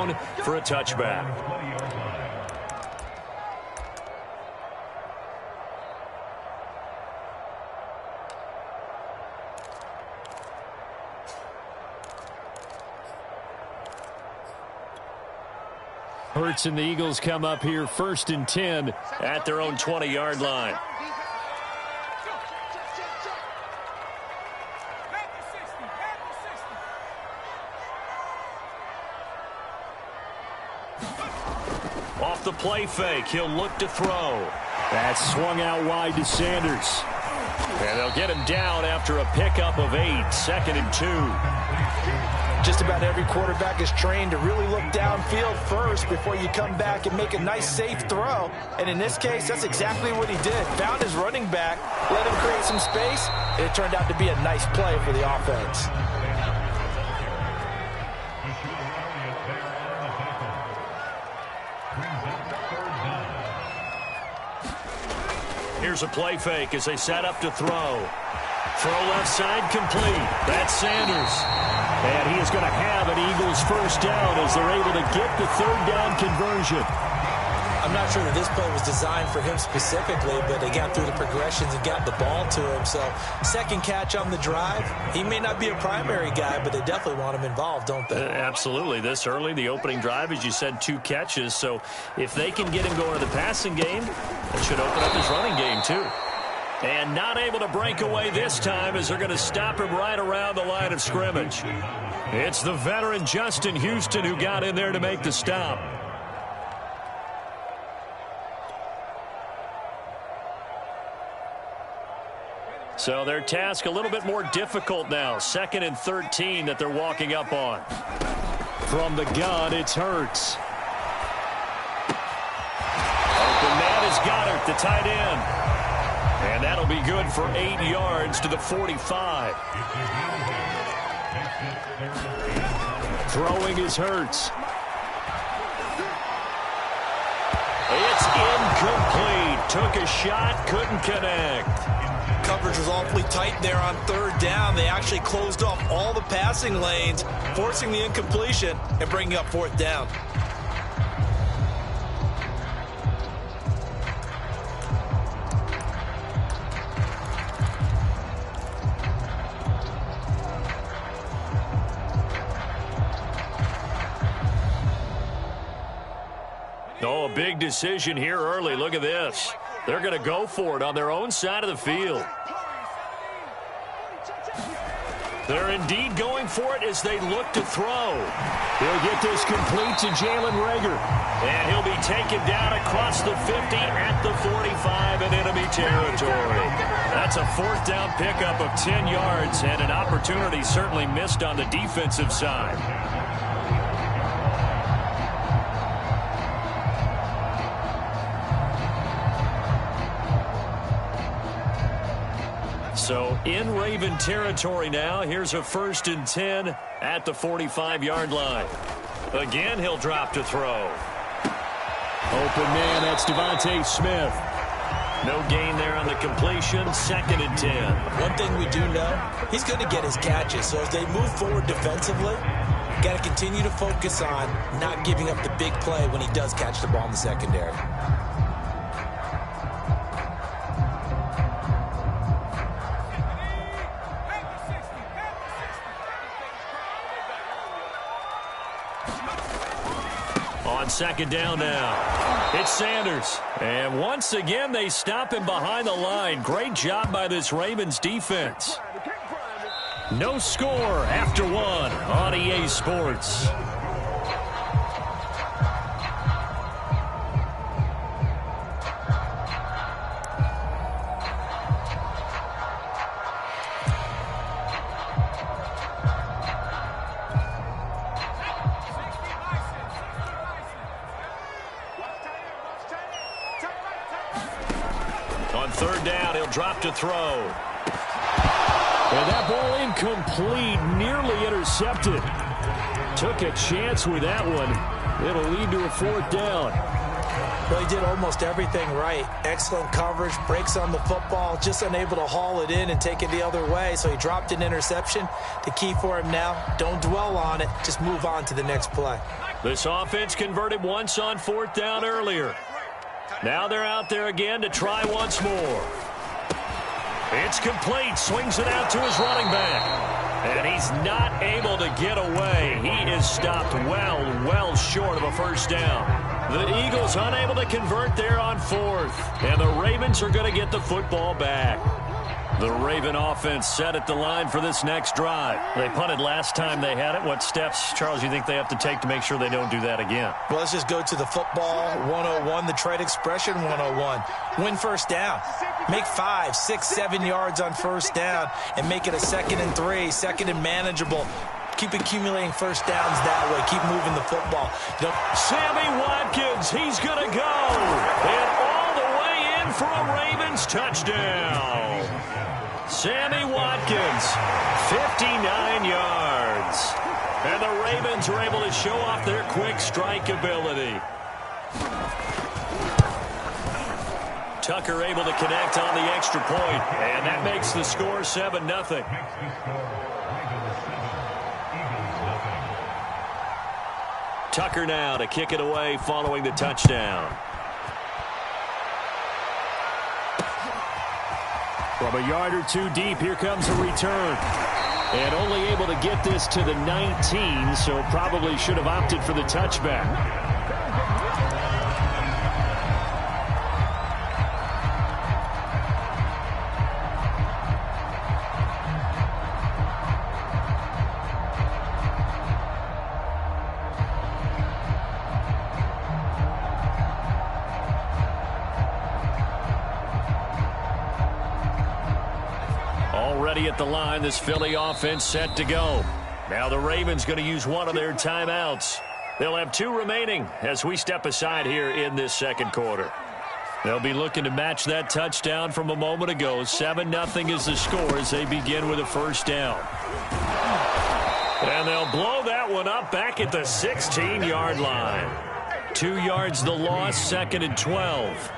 zone for a touchback. Hurts and the Eagles come up here 1st and 10 at their own 20-yard line. Off the play fake, he'll look to throw. That's swung out wide to Sanders. And they'll get him down after a pickup of 8, 2nd and 2. Just about every quarterback is trained to really look downfield first before you come back and make a nice, safe throw. And in this case, that's exactly what he did. Found his running back, let him create some space, and it turned out to be a nice play for the offense. Here's a play fake as they set up to throw. Throw left side complete. That's Sanders. And he is going to have an Eagles first down as they're able to get the 3rd down conversion. I'm not sure that this play was designed for him specifically, but they got through the progressions and got the ball to him. So, second catch on the drive. He may not be a primary guy, but they definitely want him involved, don't they? Absolutely. This early, the opening drive, as you said, 2 catches. So, if they can get him going to the passing game, that should open up his running game, too. And not able to break away this time as they're going to stop him right around the line of scrimmage. It's the veteran Justin Houston who got in there to make the stop. So their task a little bit more difficult now. 2nd and 13 that they're walking up on. From the gun, it's Hurts. Open man is Goddard, the tight end. And that'll be good for 8 yards to the 45. Throwing is Hurts. It's incomplete. Took a shot, couldn't connect. Coverage was awfully tight there on 3rd down. They actually closed off all the passing lanes, forcing the incompletion and bringing up 4th down. Oh, a big decision here early. Look at this. They're going to go for it on their own side of the field. They're indeed going for it as they look to throw. He'll get this complete to Jalen Reagor. And he'll be taken down across the 50 at the 45 in enemy territory. That's a 4th down pickup of 10 yards and an opportunity certainly missed on the defensive side. So in Raven territory now. Here's a 1st and 10 at the 45-yard line. Again, he'll drop to throw. Open man, that's Devontae Smith. No gain there on the completion. 2nd and 10. One thing we do know, he's going to get his catches. So as they move forward defensively, got to continue to focus on not giving up the big play when he does catch the ball in the secondary. On 2nd down now, it's Sanders. And once again, they stop him behind the line. Great job by this Ravens defense. No score after 1 on EA Sports. On 3rd down, he'll drop to throw. And that ball incomplete, nearly intercepted. Took a chance with that one. It'll lead to a 4th down. Well, he did almost everything right. Excellent coverage, breaks on the football, just unable to haul it in and take it the other way. So he dropped an interception. The key for him now, don't dwell on it. Just move on to the next play. This offense converted once on 4th down earlier. Now they're out there again to try once more. It's complete. Swings it out to his running back. And he's not able to get away. He is stopped well short of a first down. The Eagles unable to convert there on 4th. And the Ravens are going to get the football back. The Raven offense set at the line for this next drive. They punted last time they had it. What steps, Charles, you think they have to take to make sure they don't do that again? Well, let's just go to the football 101, the trade expression 101. Win first down. Make 5, 6, 7 yards on first down and make it a 2nd and 3, 2nd and manageable. Keep accumulating first downs that way. Keep moving the football. Sammy Watkins, he's going to go. And all the way in for a Ravens touchdown. Sammy Watkins, 59 yards. And the Ravens are able to show off their quick strike ability. Tucker able to connect on the extra point, and that makes the score 7-0. Tucker now to kick it away following the touchdown. From a yard or two deep, here comes a return. And only able to get this to the 19, so probably should have opted for the touchback. Already at the line, this Philly offense set to go. Now the Ravens going to use one of their timeouts. They'll have 2 remaining as we step aside here in this second quarter. They'll be looking to match that touchdown from a moment ago. 7-0 is the score as they begin with a first down. And they'll blow that one up back at the 16-yard line. 2 yards the loss, 2nd and 12.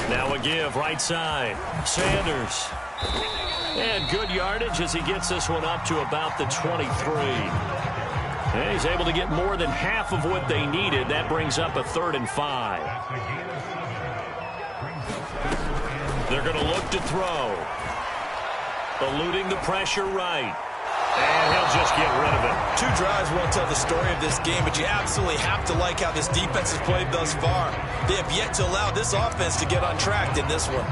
Now a give, right side. Sanders. And good yardage as he gets this one up to about the 23. And he's able to get more than half of what they needed. That brings up a 3rd and 5. They're going to look to throw. Eluding the pressure right. And he'll just get rid of it. 2 drives won't tell the story of this game, but you absolutely have to like how this defense has played thus far. They have yet to allow this offense to get untracked in this one.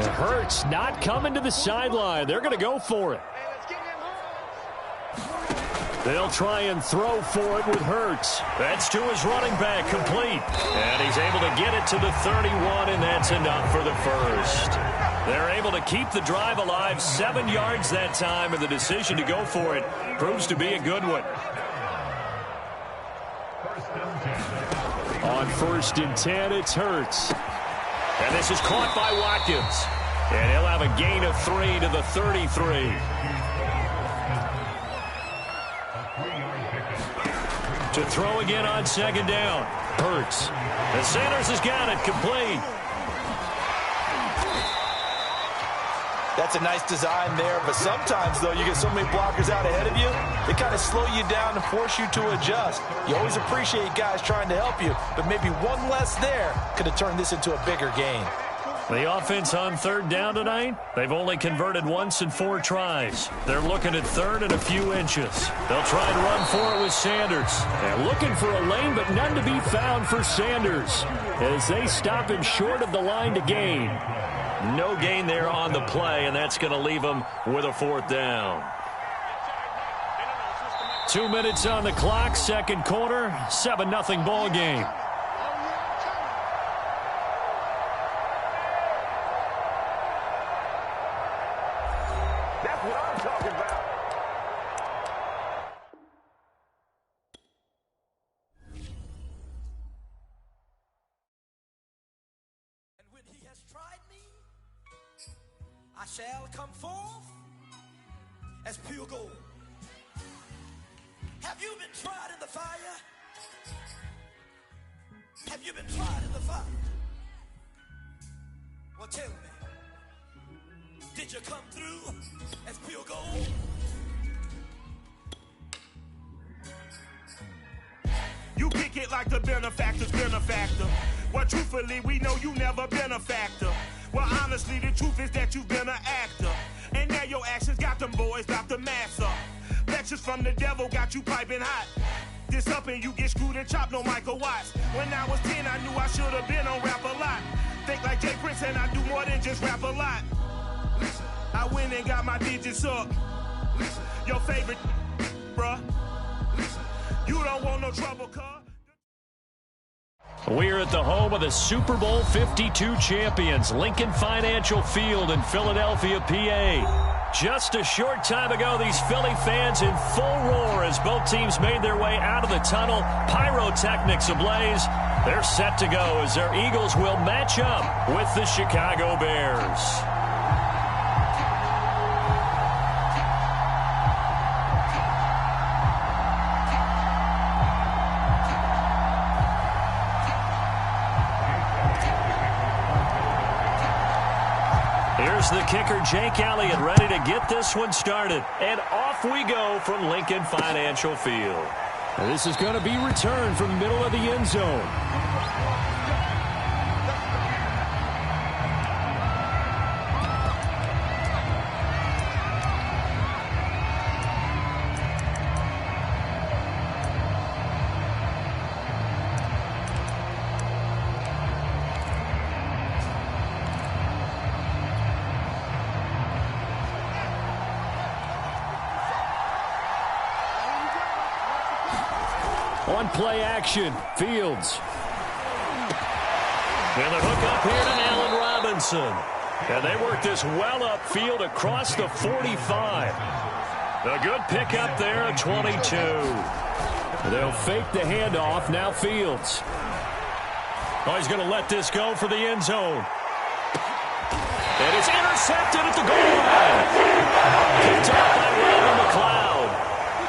It hurts not coming to the sideline. They're going to go for it. They'll try and throw for it with Hurts. That's to his running back, complete. And he's able to get it to the 31, and that's enough for the first. They're able to keep the drive alive, 7 yards that time, and the decision to go for it proves to be a good one. On 1st and 10, it's Hurts. And this is caught by Watkins. And he'll have a gain of 3 to the 33. To throw again on 2nd down. Hurts. And Sanders has got it, complete. That's a nice design there, but sometimes, though, you get so many blockers out ahead of you, they kind of slow you down and force you to adjust. You always appreciate guys trying to help you, but maybe one less there could have turned this into a bigger gain. The offense on 3rd down tonight, they've only converted once in 4 tries. They're looking at 3rd and a few inches. They'll try and run for it with Sanders. They're looking for a lane, but none to be found for Sanders as they stop him short of the line to gain. No gain there on the play, and that's going to leave them with a 4th down. 2 minutes on the clock, second quarter, 7-0 ball game. That's what I'm talking about. And when he has tried me, I shall come forth as pure gold. Have you been tried in the fire? Have you been tried in the fire? you come through as pure gold? You kick it like the benefactor's benefactor. Well, truthfully, we know you never been a factor. Well, honestly, the truth is that you've been an actor. And now your actions got them boys about to mass up. Lectures from the devil got you piping hot. This up and you get screwed and chopped, no Michael Watts. When I was 10, I knew I should have been on rap a lot. Think like Jay Prince and I do more than just rap a lot. I went and got my digits up. Your favorite, bruh. You don't want no trouble, cuz. We're at the home of the Super Bowl 52 champions, Lincoln Financial Field in Philadelphia, PA. Just a short time ago, these Philly fans in full roar as both teams made their way out of the tunnel. Pyrotechnics ablaze. They're set to go as their Eagles will match up with the Chicago Bears. Here's the kicker, Jake Elliott, ready to get this one started. And off we go from Lincoln Financial Field. And this is going to be returned from the middle of the end zone. On play action, Fields. And the hook up here to Allen Robinson. And they work this well upfield across the 45. A good pickup there at 22. They'll fake the handoff, now Fields. Oh, he's going to let this go for the end zone. And it's intercepted at the goal line. Picked up by Ronald McLeod.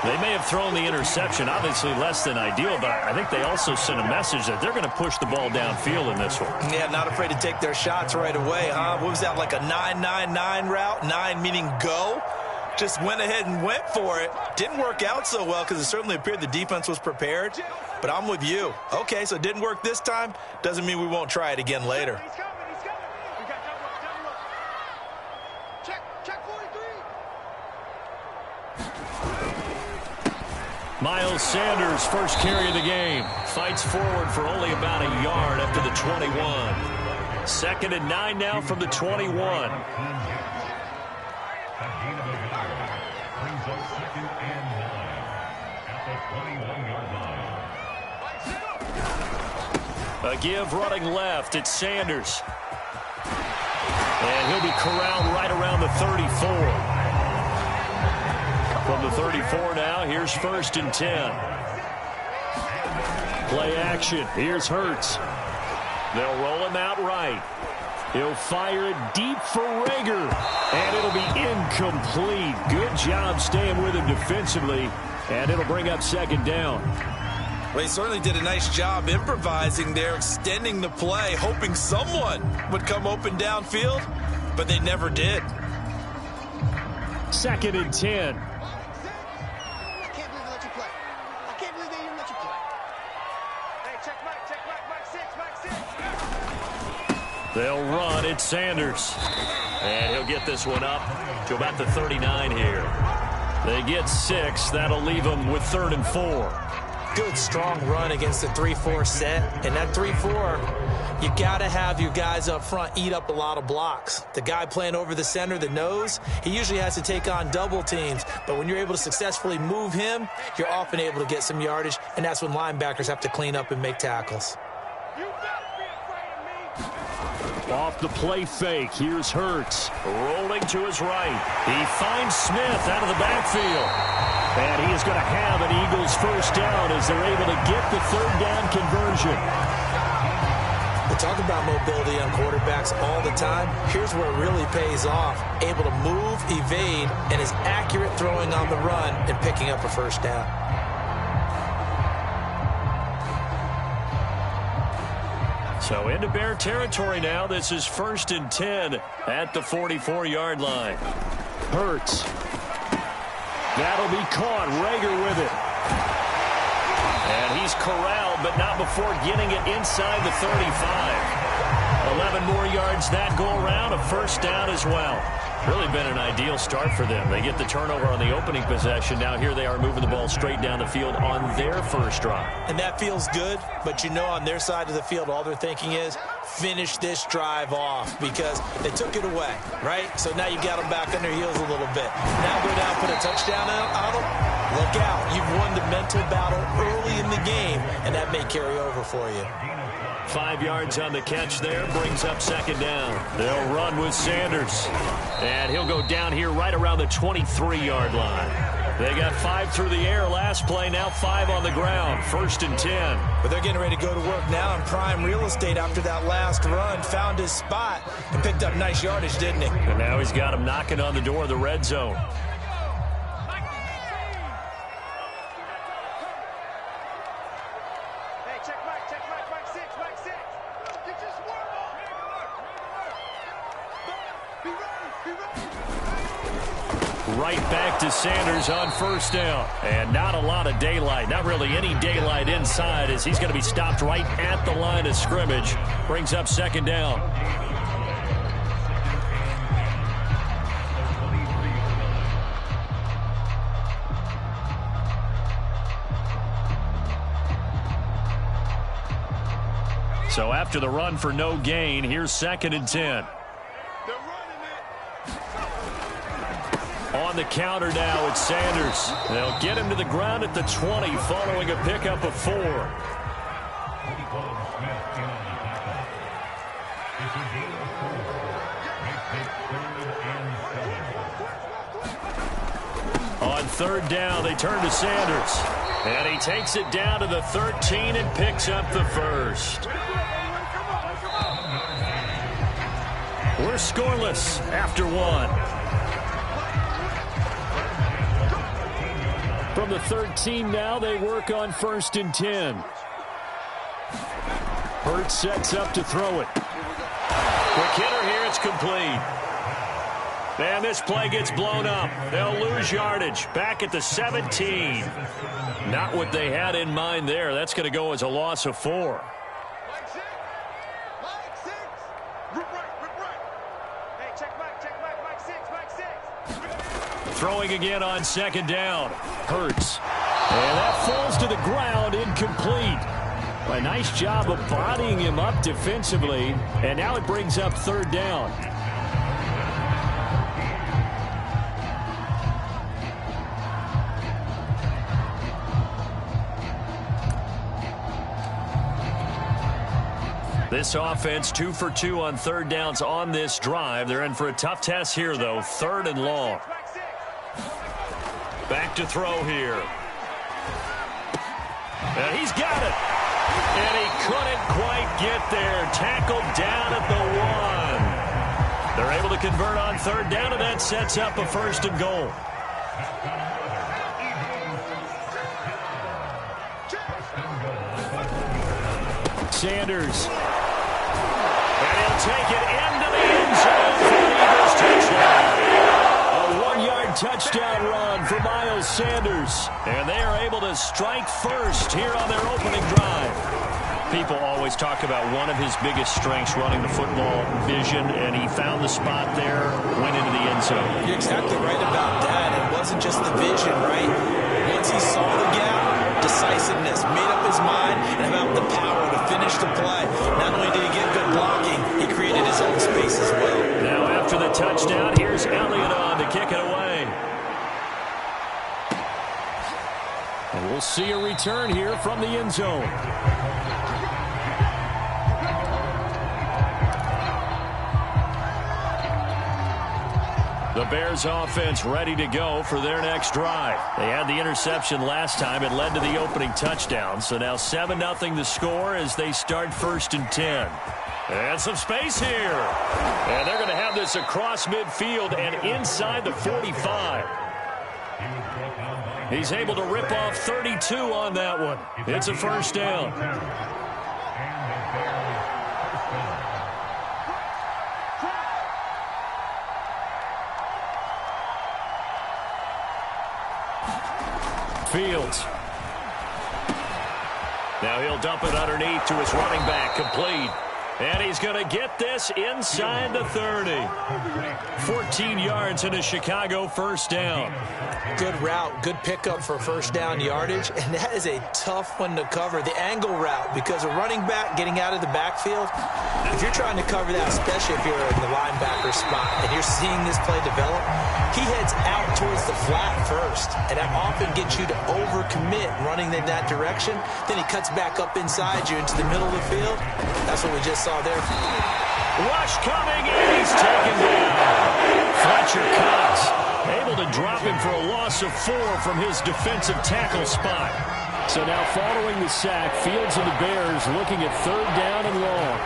They may have thrown the interception, obviously less than ideal, but I think they also sent a message that they're going to push the ball downfield in this one. Yeah, not afraid to take their shots right away, huh? What was that, like a 9-9-9 route? 9 meaning go? Just went ahead and went for it. Didn't work out so well because it certainly appeared the defense was prepared. But I'm with you. Okay, so it didn't work this time. Doesn't mean we won't try it again later. He's coming. We got double up. Check 43. Miles Sanders, first carry of the game. Fights forward for only about a yard after the 21. 2nd and 9 now from the 21. A give running left. It's Sanders. And he'll be corralled right around the 34. From the 34 now, here's 1st and 10. Play action. Here's Hurts. They'll roll him out right. He'll fire it deep for Rager. And it'll be incomplete. Good job staying with him defensively. And it'll bring up 2nd down. Well, he certainly did a nice job improvising there, extending the play, hoping someone would come open downfield, but they never did. 2nd and 10. They'll run. It's Sanders. And he'll get this one up to about the 39 here. They get 6. That'll leave them with 3rd and 4. Good, strong run against the 3-4 set. And that 3-4, you got to have your guys up front eat up a lot of blocks. The guy playing over the center, the nose, he usually has to take on double teams. But when you're able to successfully move him, you're often able to get some yardage. And that's when linebackers have to clean up and make tackles. Off the play fake, here's Hurts. Rolling to his right. He finds Smith out of the backfield. And he is going to have an Eagles first down as they're able to get the 3rd down conversion. We talk about mobility on quarterbacks all the time. Here's where it really pays off. Able to move, evade, and is accurate throwing on the run and picking up a first down. So So into Bear territory now. This is 1st and 10 at the 44-yard line. Hurts. That'll be caught. Rager with it. And he's corralled, but not before getting it inside the 35. 11 more yards that go around. A first down as well. Really been an ideal start for them. They get the turnover on the opening possession. Now here they are moving the ball straight down the field on their first drive. And that feels good, but you know on their side of the field, all they're thinking is finish this drive off because they took it away, right? So now you've got them back on their heels a little bit. Now go down, put a touchdown on them. Look out. You've won the mental battle early in the game, and that may carry over for you. 5 yards on the catch there, brings up second down. They'll run with Sanders. And he'll go down here right around the 23-yard line. They got 5 through the air last play, now 5 on the ground. 1st and 10. But they're getting ready to go to work now in prime real estate after that last run. Found his spot and picked up nice yardage, didn't he? And now he's got him knocking on the door of the red zone. Right back to Sanders on first down. And not a lot of daylight. Not really any daylight inside as he's going to be stopped right at the line of scrimmage. Brings up second down. So after the run for no gain, here's 2nd and 10. On the counter now, it's Sanders. They'll get him to the ground at the 20 following a pickup of 4. On 3rd down, they turn to Sanders. And he takes it down to the 13 and picks up the first. We're scoreless after 1. From the 13 now, they work on 1st and 10. Hurts sets up to throw it. Quick hitter here, it's complete. And this play gets blown up. They'll lose yardage. Back at the 17. Not what they had in mind there. That's going to go as a loss of 4. Throwing again on 2nd down. Hurts. And that falls to the ground, incomplete. A nice job of bodying him up defensively. And now it brings up 3rd down. This offense 2 for 2 on 3rd downs on this drive. They're in for a tough test here, though. 3rd and long. Back to throw here. And he's got it. And he couldn't quite get there. Tackled down at the 1. They're able to convert on 3rd down, and that sets up a 1st and goal. Sanders. And he'll take it into the end zone for the Eagles touchdown. A 1-yard touchdown run for Miles Sanders. And they are able to strike first here on their opening drive. People always talk about one of his biggest strengths running the football, vision, and he found the spot there, went into the end zone. You're exactly right about that. It wasn't just the vision, right? Once he saw the gap, decisiveness, made up his mind, and about the power to finish the play. Not only did he get good blocking, he created his own space as well. Now after the touchdown, here's Elliott on to kick it away. And we'll see a return here from the end zone. The Bears offense ready to go for their next drive. They had the interception last time. It led to the opening touchdown. So now 7-0 the score as they start 1st and 10. And some space here. And they're going to have this across midfield and inside the 45. He's able to rip off 32 on that one. It's a 1st down. Fields. Now he'll dump it underneath to his running back, complete. And he's going to get this inside the 30. 14 yards and a Chicago first down. Good route, good pickup for first down yardage, and that is a tough one to cover, the angle route, because a running back getting out of the backfield, if you're trying to cover that, especially if you're in the linebacker spot and you're seeing this play develop, he heads out towards the flat first, and that often gets you to overcommit running in that direction. Then he cuts back up inside you into the middle of the field. That's what we just saw there. Rush coming, and he's taken down. Fletcher Cox able to drop him for a loss of 4 from his defensive tackle spot. So now following the sack, Fields and the Bears looking at third down and long.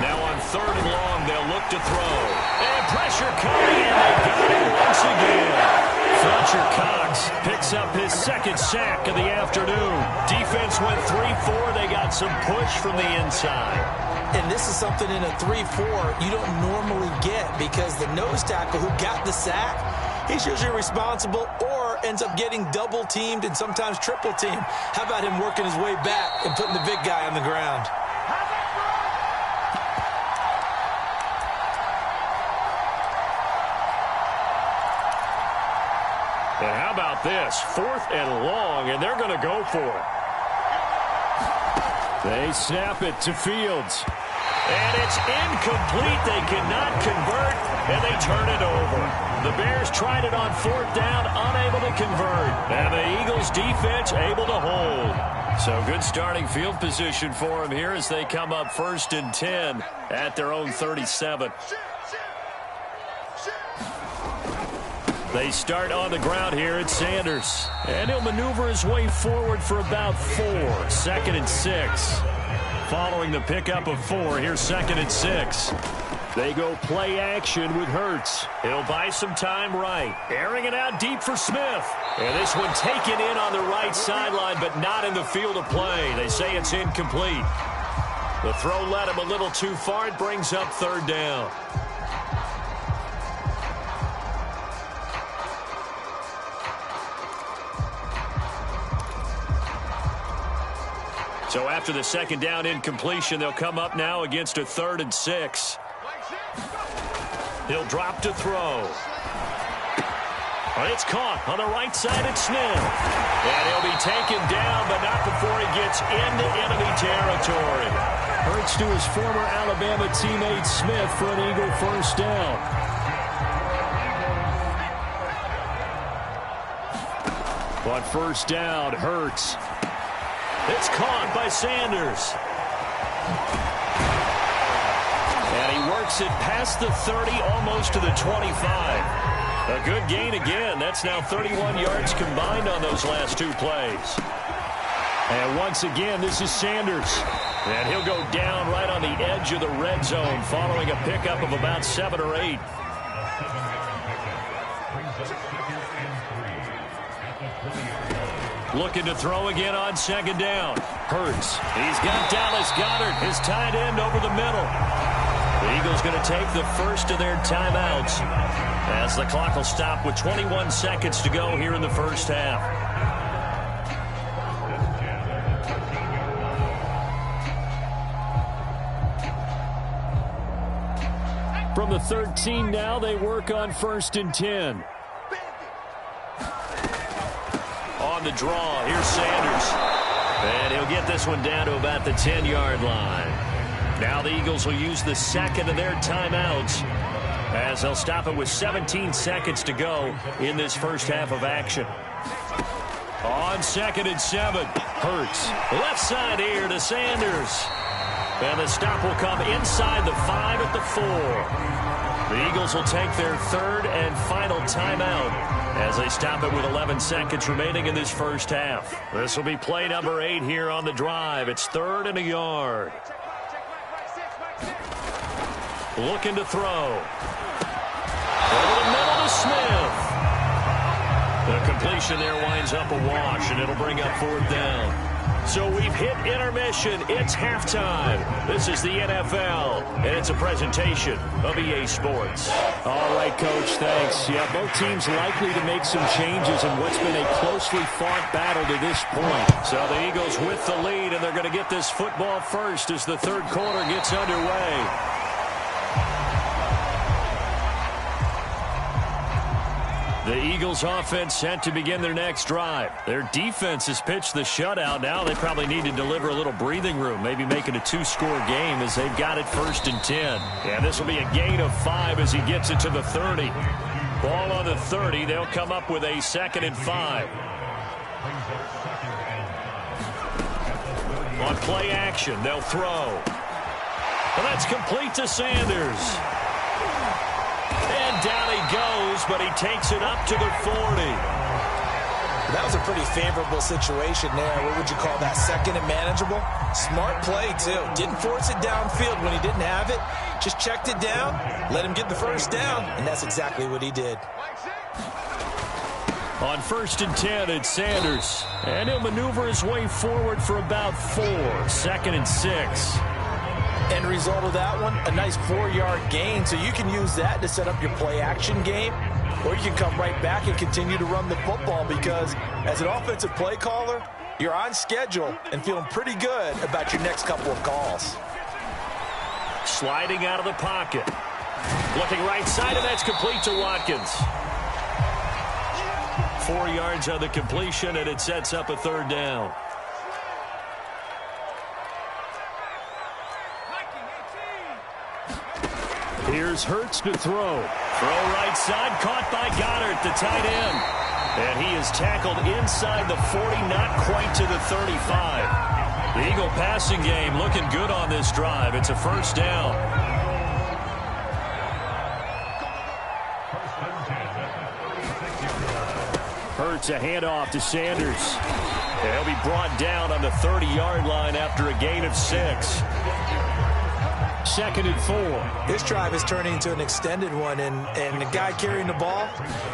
Now on third and long, they'll look to throw. And pressure coming, and they got it once again. Fletcher Cox picks up his second sack of the afternoon. Defense went 3-4. They got some push from the inside. And this is something in a 3-4 you don't normally get, because the nose tackle who got the sack, he's usually responsible or ends up getting double-teamed and sometimes triple-teamed. How about him working his way back and putting the big guy on the ground? And how about this? 4th and long, and they're going to go for it. They snap it to Fields. And it's incomplete. They cannot convert, and they turn it over. The Bears tried it on 4th down, unable to convert. And the Eagles' defense able to hold. So good starting field position for them here as they come up 1st and 10 at their own 37. They start on the ground here at Sanders. And he'll maneuver his way forward for about 4. 2nd and 6. Following the pickup of 4, here's 2nd and 6. They go play action with Hurts. He'll buy some time right. Airing it out deep for Smith. And this one taken in on the right sideline, but not in the field of play. They say it's incomplete. The throw led him a little too far. It brings up 3rd down. So after the 2nd down incompletion, they'll come up now against a 3rd and 6. He'll drop to throw. It's caught on the right side at Smith. And he'll be taken down, but not before he gets into enemy territory. Hurts to his former Alabama teammate Smith for an Eagle first down. On 1st down, Hurts. It's caught by Sanders. And he works it past the 30, almost to the 25. A good gain again. That's now 31 yards combined on those last 2 plays. And once again, this is Sanders. And he'll go down right on the edge of the red zone following a pickup of about 7 or 8. Looking to throw again on 2nd down. Hurts. He's got Dallas Goedert, his tight end, over the middle. The Eagles going to take the first of their timeouts as the clock will stop with 21 seconds to go here in the first half. From the 13 now, they work on 1st and 10. On the draw, here's Sanders. And he'll get this one down to about the 10-yard line. Now the Eagles will use the 2nd of their timeouts as they'll stop it with 17 seconds to go in this first half of action. On 2nd and 7, Hurts. Left side here to Sanders. And the stop will come inside the 5 at the 4. The Eagles will take their 3rd and final timeout as they stop it with 11 seconds remaining in this first half. This will be play number 8 here on the drive. It's 3rd and a yard. Looking to throw. Over the middle to Smith. The completion there winds up a wash, and it'll bring up 4th down. So we've hit intermission. It's halftime. This is the NFL, and it's a presentation of EA Sports. All right, Coach, thanks. Yeah, both teams likely to make some changes in what's been a closely fought battle to this point. So the Eagles with the lead, and they're going to get this football first as the third quarter gets underway. The Eagles offense set to begin their next drive. Their defense has pitched the shutout. Now they probably need to deliver a little breathing room, maybe make it a two-score game as they've got it 1st and 10. And this will be a gain of 5 as he gets it to the 30. Ball on the 30. They'll come up with a 2nd and 5. On play action, they'll throw. And that's complete to Sanders. And down he goes, but he takes it up to the 40. That was a pretty favorable situation there. What would you call that? 2nd and manageable? Smart play, too. Didn't force it downfield when he didn't have it. Just checked it down, let him get the first down, and that's exactly what he did. On 1st and 10, it's Sanders. And he'll maneuver his way forward for about 4. 2nd and 6. End result of that one, a nice 4-yard gain. So you can use that to set up your play-action game, or you can come right back and continue to run the football because as an offensive play caller, you're on schedule and feeling pretty good about your next couple of calls. Sliding out of the pocket. Looking right side, and that's complete to Watkins. 4 yards on the completion, and it sets up a 3rd down. Here's Hurts to throw. Throw right side, caught by Goddard, the tight end. And he is tackled inside the 40, not quite to the 35. The Eagle passing game looking good on this drive. It's a 1st down. Hurts a handoff to Sanders. And he'll be brought down on the 30-yard line after a gain of 6. 2nd and 4. This drive is turning into an extended one, and the guy carrying the ball,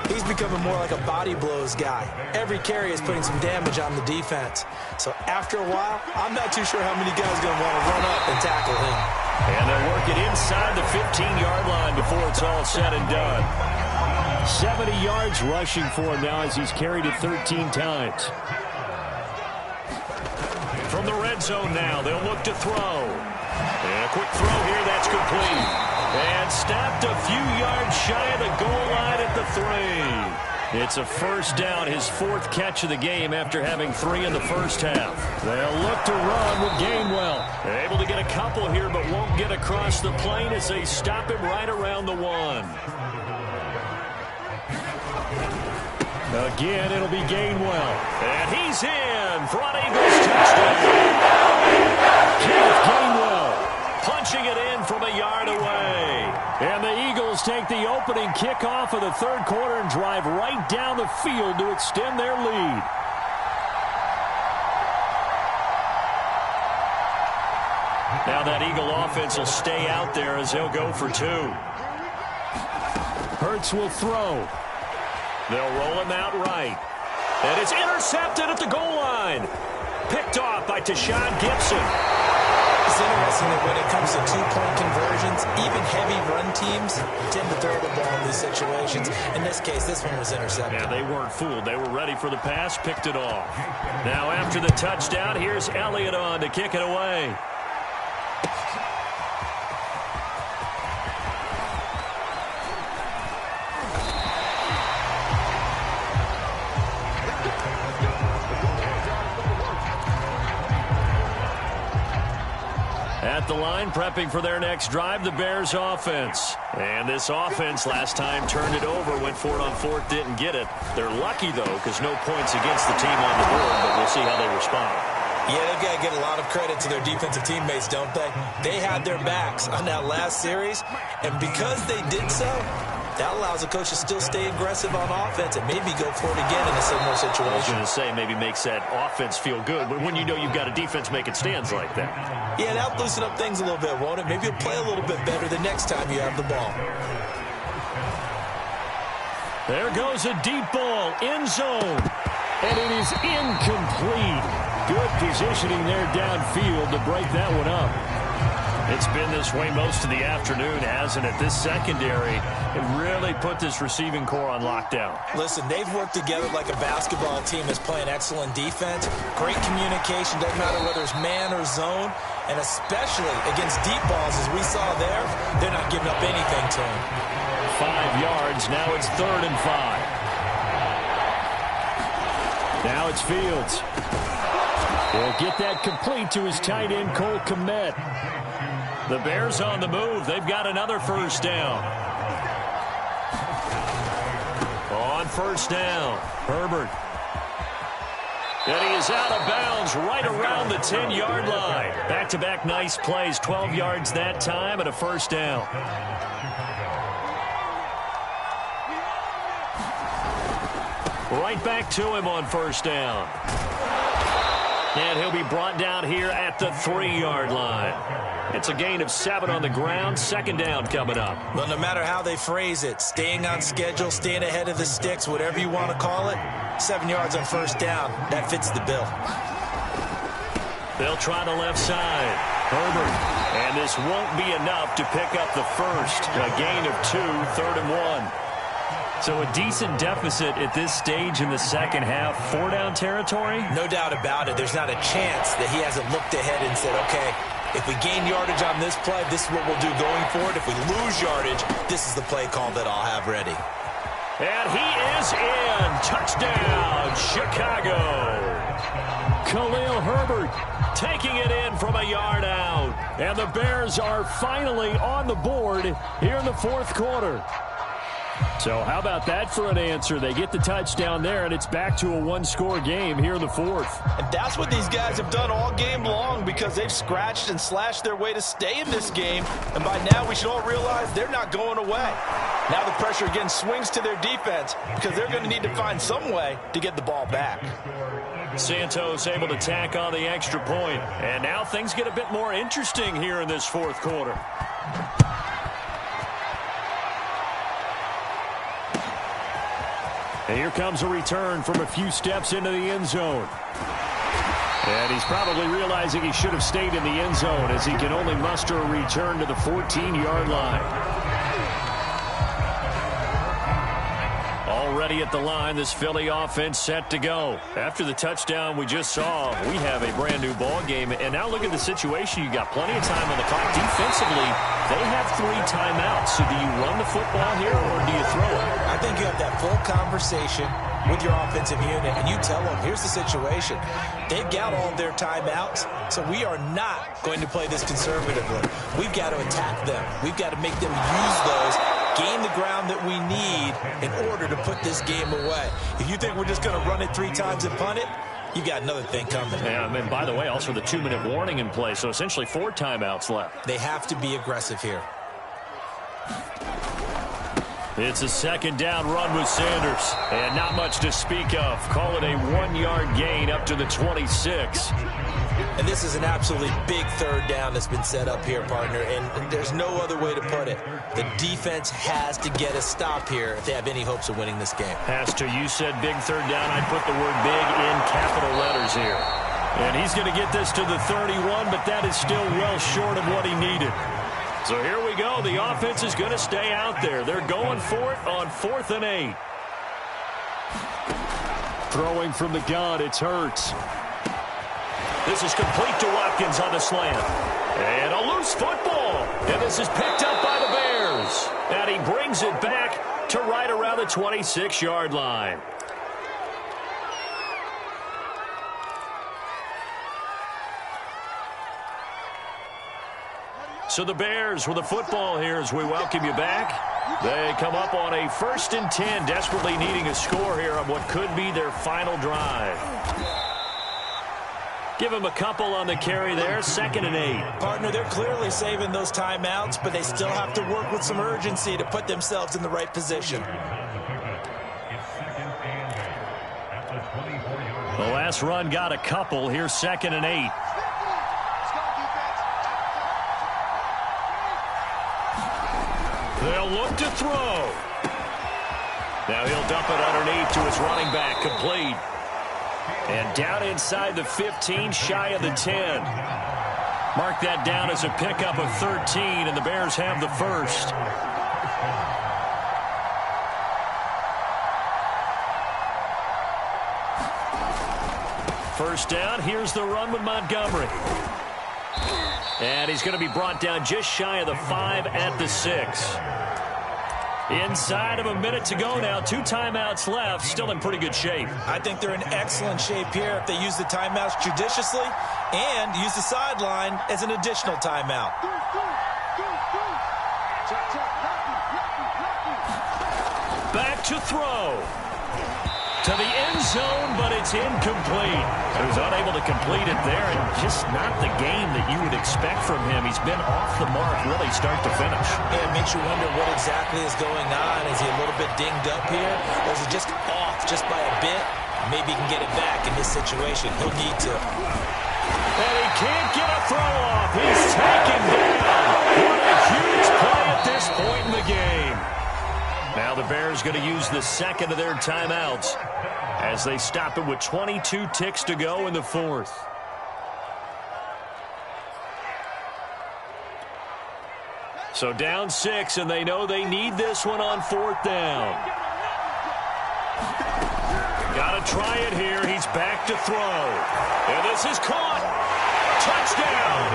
he's becoming more like a body blows guy. Every carry is putting some damage on the defense. So after a while, I'm not too sure how many guys are going to want to run up and tackle him. And they'll work it inside the 15-yard line before it's all said and done. 70 yards rushing for him now as he's carried it 13 times. From the red zone now, they'll look to throw. And a quick throw here, that's complete. And stopped a few yards shy of the goal line at the 3. It's a 1st down, his 4th catch of the game after having 3 in the first half. They'll look to run with Gainwell. They're able to get a couple here, but won't get across the plane as they stop him right around the 1. Again, it'll be Gainwell. And he's in for an Eagles touchdown. Kenneth Gainwell punching it in from a yard away. And the Eagles take the opening kickoff of the 3rd quarter and drive right down the field to extend their lead. Now that Eagle offense will stay out there as they'll go for 2. Hurts will throw. They'll roll him out right. And it's intercepted at the goal line. Picked off by Tashawn Gibson. It's interesting that when it comes to 2-point conversions, even heavy run teams tend to throw the ball in these situations. In this case, this one was intercepted. Yeah, they weren't fooled. They were ready for the pass, picked it off. Now after the touchdown, here's Elliott on to kick it away. At the line, prepping for their next drive, the Bears offense. And this offense last time turned it over, went for it on 4th, didn't get it. They're lucky, though, because no points against the team on the board, but we'll see how they respond. Yeah, they've got to get a lot of credit to their defensive teammates, don't they? They had their backs on that last series, and because they did so, that allows the coach to still stay aggressive on offense and maybe go for it again in a similar situation. I was going to say, maybe makes that offense feel good, but when you know you've got a defense making stands like that. Yeah, that'll loosen up things a little bit, won't it? Maybe you'll play a little bit better the next time you have the ball. There goes a deep ball, end zone, and it is incomplete. Good positioning there downfield to break that one up. It's been this way most of the afternoon, hasn't it? This secondary it really put this receiving core on lockdown. Listen, they've worked together like a basketball team that's playing excellent defense. Great communication, doesn't matter whether it's man or zone. And especially against deep balls, as we saw there, they're not giving up anything to him. 5 yards. Now it's 3rd and 5. Now it's Fields. He'll get that complete to his tight end, Cole Kmet. The Bears on the move. They've got another first down. On first down, Herbert. And he is out of bounds right around the 10-yard line. Back-to-back nice plays, 12 yards that time and a first down. Right back to him on first down. And he'll be brought down here at the 3-yard line. It's a gain of 7 on the ground. Second down coming up. Well, no matter how they phrase it, staying on schedule, staying ahead of the sticks, whatever you want to call it, 7 yards on first down. That fits the bill. They'll try the left side. Herbert. And this won't be enough to pick up the first. A gain of 2, 3rd and 1. So a decent deficit at this stage in the second half. 4-down territory? No doubt about it. There's not a chance that he hasn't looked ahead and said, okay, if we gain yardage on this play, this is what we'll do going forward. If we lose yardage, this is the play call that I'll have ready. And he is in. Touchdown, Chicago. Khalil Herbert taking it in from a yard out. And the Bears are finally on the board here in the 4th quarter. So how about that for an answer? They get the touchdown there, and it's back to a 1-score game here in the 4th. And that's what these guys have done all game long because they've scratched and slashed their way to stay in this game. And by now we should all realize they're not going away. Now the pressure again swings to their defense because they're going to need to find some way to get the ball back. Santos able to tack on the extra point. And now things get a bit more interesting here in this 4th quarter. And here comes a return from a few steps into the end zone. And he's probably realizing he should have stayed in the end zone as he can only muster a return to the 14-yard line. Already at the line, this Philly offense set to go. After the touchdown we just saw, we have a brand new ball game. And now look at the situation. You got plenty of time on the clock. Defensively, they have 3 timeouts. So do you run the football here or do you throw it? I think you have that full conversation with your offensive unit, and you tell them, here's the situation. They've got all their timeouts, so we are not going to play this conservatively. We've got to attack them. We've got to make them use those, gain the ground that we need in order to put this game away. If you think we're just going to run it 3 times and punt it, you got another thing coming. Yeah, and by the way, also the 2-minute warning in play, so essentially 4 timeouts left. They have to be aggressive here. It's a second down run with Sanders. And not much to speak of. Call it a 1-yard gain up to the 26. And this is an absolutely big 3rd down that's been set up here, partner. And there's no other way to put it. The defense has to get a stop here if they have any hopes of winning this game. Has to. You said big 3rd down. I'd put the word big in capital letters here. And he's going to get this to the 31, but that is still well short of what he needed. So here we go. The offense is going to stay out there. They're going for it on 4th and 8. Throwing from the gun, it's Hurts. This is complete to Watkins on the slant. And a loose football. And this is picked up by the Bears. And he brings it back to right around the 26-yard line. So the Bears with the football here as we welcome you back. They come up on a 1st and 10, desperately needing a score here on what could be their final drive. Give them a couple on the carry there, 2nd and 8. Partner, they're clearly saving those timeouts, but they still have to work with some urgency to put themselves in the right position. The last run got a couple. Here's 2nd and 8. They'll look to throw. Now he'll dump it underneath to his running back, complete. And down inside the 15, shy of the 10. Mark that down as a pickup of 13, and the Bears have the first. First down, here's the run with Montgomery. And he's going to be brought down just shy of the 5 at the 6. Inside of a minute to go now. 2 timeouts left. Still in pretty good shape. I think they're in excellent shape here if they use the timeouts judiciously and use the sideline as an additional timeout. Back to throw. To the end zone, but it's incomplete. He was unable to complete it there, and just not the game that you would expect from him. He's been off the mark really start to finish. Yeah, it makes you wonder what exactly is going on. Is he a little bit dinged up here, or is he just off just by a bit? Maybe he can get it back in this situation. He'll need to. And he can't get a throw off. He's taken down. What a huge play at this point in the game. Now the Bears going to use the second of their timeouts as they stop it with 22 ticks to go in the fourth. So down 6, and they know they need this one on 4th down. Got to try it here. He's back to throw. And this is caught. Touchdown.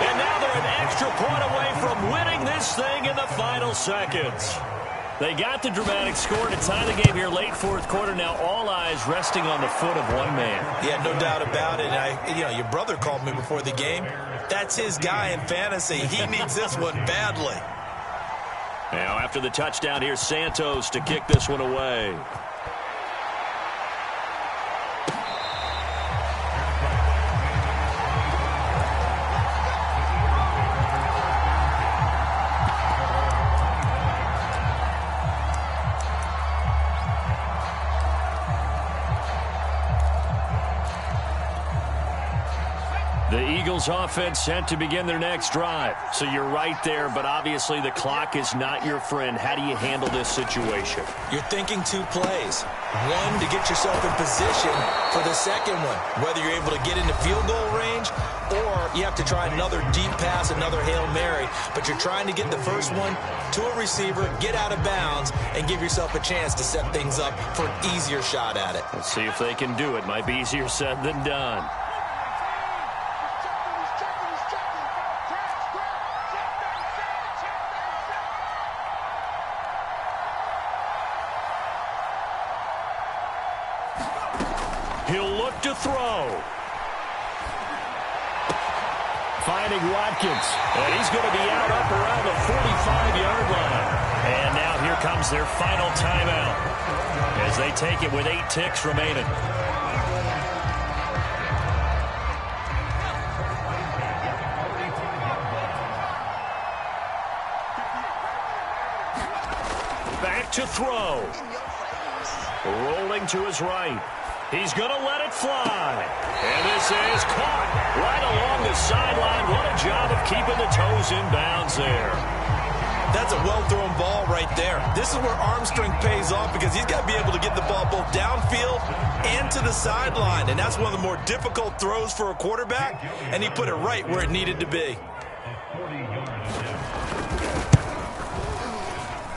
And now they're an extra point away from winning this thing in the final seconds. They got the dramatic score to tie the game here late 4th quarter. Now all eyes resting on the foot of one man. Yeah, no doubt about it. Your brother called me before the game. That's his guy in fantasy. He needs this one badly. Now after the touchdown, here's Santos to kick this one away. The Eagles offense set to begin their next drive. So you're right there, but obviously the clock is not your friend. How do you handle this situation? You're thinking 2 plays. One, to get yourself in position for the second one, whether you're able to get into field goal range or you have to try another deep pass, another Hail Mary. But you're trying to get the first one to a receiver, get out of bounds, and give yourself a chance to set things up for an easier shot at it. Let's see if they can do it. Might be easier said than done. He'll look to throw. Finding Watkins. And he's going to be out up around the 45-yard line. And now here comes their final timeout as they take it with 8 ticks remaining. Back to throw. Rolling to his right. He's going to let it fly. And this is caught right along the sideline. What a job of keeping the toes in bounds there. That's a well-thrown ball right there. This is where arm strength pays off because he's got to be able to get the ball both downfield and to the sideline. And that's one of the more difficult throws for a quarterback. And he put it right where it needed to be.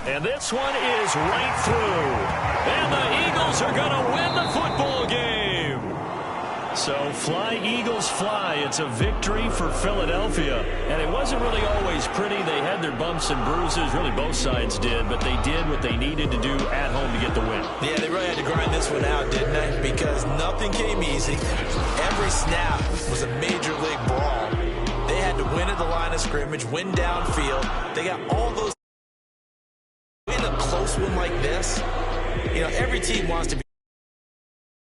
And this one is right through. And the Eagles are going to win the football game. So fly, Eagles, fly. It's a victory for Philadelphia. And it wasn't really always pretty. They had their bumps and bruises. Really, both sides did. But they did what they needed to do at home to get the win. Yeah, they really had to grind this one out, didn't they? Because nothing came easy. Every snap was a major league brawl. They had to win at the line of scrimmage, win downfield. They got all those. In a close one like this, every team wants to be